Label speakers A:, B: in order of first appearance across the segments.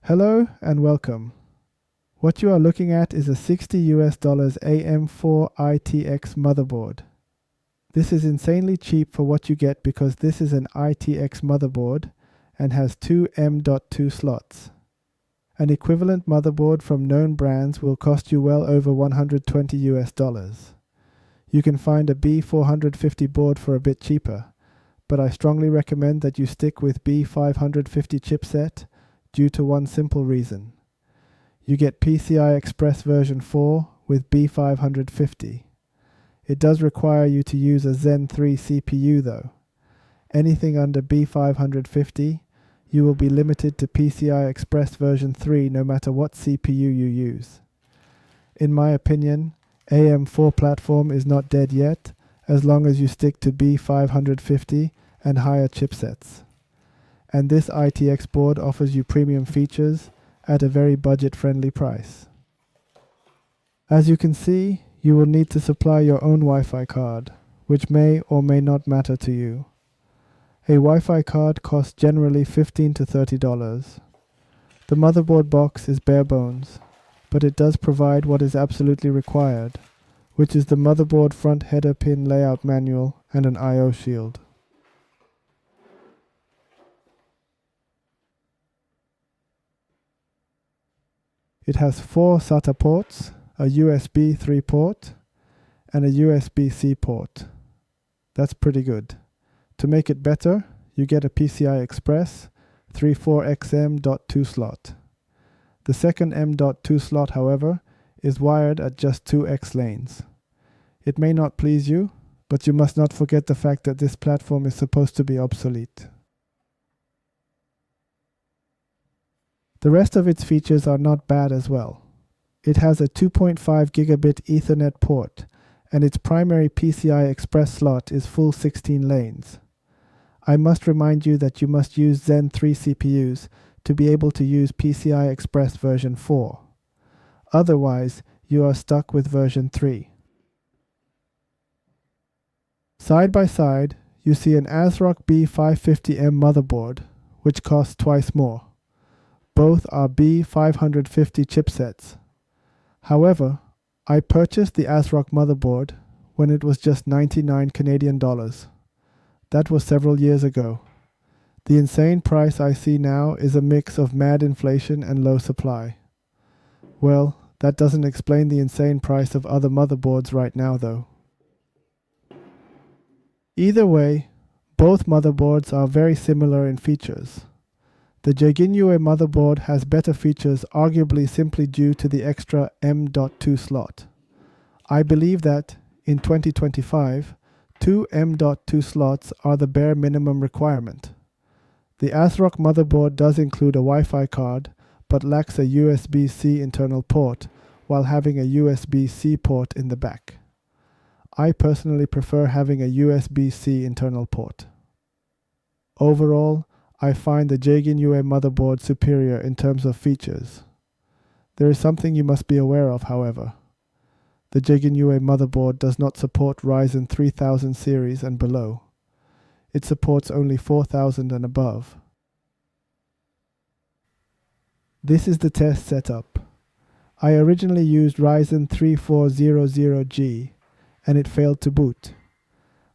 A: Hello and welcome. What you are looking at is a $60 AM4 ITX motherboard. This is insanely cheap for what you get because this is an ITX motherboard and has two M.2 slots. An equivalent motherboard from known brands will cost you well over $120. You can find a B450 board for a bit cheaper, but I strongly recommend that you stick with B550 chipset due to one simple reason. You get PCI Express version 4 with B550. It does require you to use a Zen 3 CPU though. Anything under B550, you will be limited to PCI Express version 3 no matter what CPU you use. In my opinion, AM4 platform is not dead yet, as long as you stick to B550 and higher chipsets. And this ITX board offers you premium features at a very budget-friendly price. As you can see, you will need to supply your own Wi-Fi card, which may or may not matter to you. A Wi-Fi card costs generally $15 to $30. The motherboard box is bare bones, but it does provide what is absolutely required, which is the motherboard front header pin layout manual and an I/O shield. It has 4 SATA ports, a USB 3 port, and a USB-C port. That's pretty good. To make it better, you get a PCI Express 34XM.2 slot. The second M.2 slot, however, is wired at just 2X lanes. It may not please you, but you must not forget the fact that this platform is supposed to be obsolete. The rest of its features are not bad as well. It has a 2.5 gigabit Ethernet port, and its primary PCI Express slot is full 16 lanes. I must remind you that you must use Zen 3 CPUs to be able to use PCI Express version 4. Otherwise, you are stuck with version 3. Side by side, you see an ASRock B550M motherboard, which costs twice more. Both are B550 chipsets. However, I purchased the ASRock motherboard when it was just 99 Canadian dollars. That was several years ago. The insane price I see now is a mix of mad inflation and low supply. Well, that doesn't explain the insane price of other motherboards right now though. Either way, both motherboards are very similar in features. The Jginyue motherboard has better features arguably simply due to the extra M.2 slot. I believe that, in 2025, 2 M.2 slots are the bare minimum requirement. The ASRock motherboard does include a Wi-Fi card, but lacks a USB-C internal port, while having a USB-C port in the back. I personally prefer having a USB-C internal port. Overall, I find the Jginyue motherboard superior in terms of features. There is something you must be aware of, however. The Jginyue motherboard does not support Ryzen 3000 series and below. It supports only 4000 and above. This is the test setup. I originally used Ryzen 3400G and it failed to boot.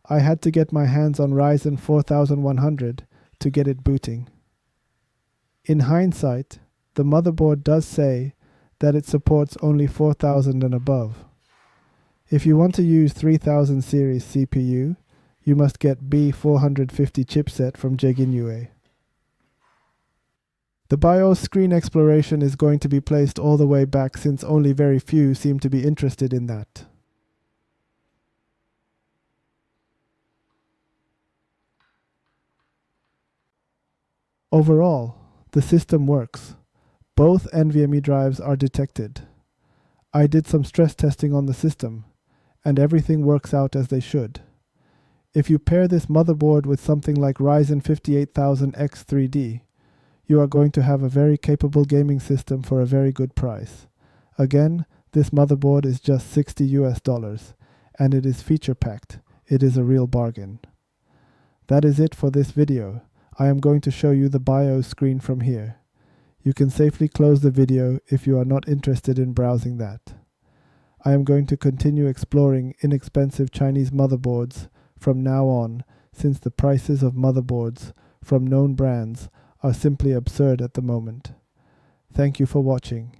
A: I had to get my hands on Ryzen 4100 to get it booting. In hindsight, the motherboard does say that it supports only 4000 and above. If you want to use 3000 series CPU, you must get B450 chipset from Jginyue. The BIOS screen exploration is going to be placed all the way back since only very few seem to be interested in that. Overall, the system works. Both NVMe drives are detected. I did some stress testing on the system, and everything works out as they should. If you pair this motherboard with something like Ryzen 58000X3D, you are going to have a very capable gaming system for a very good price. Again, this motherboard is just $60, and it is feature-packed. It is a real bargain. That is it for this video. I am going to show you the BIOS screen from here. You can safely close the video if you are not interested in browsing that. I am going to continue exploring inexpensive Chinese motherboards from now on, since the prices of motherboards from known brands are simply absurd at the moment. Thank you for watching.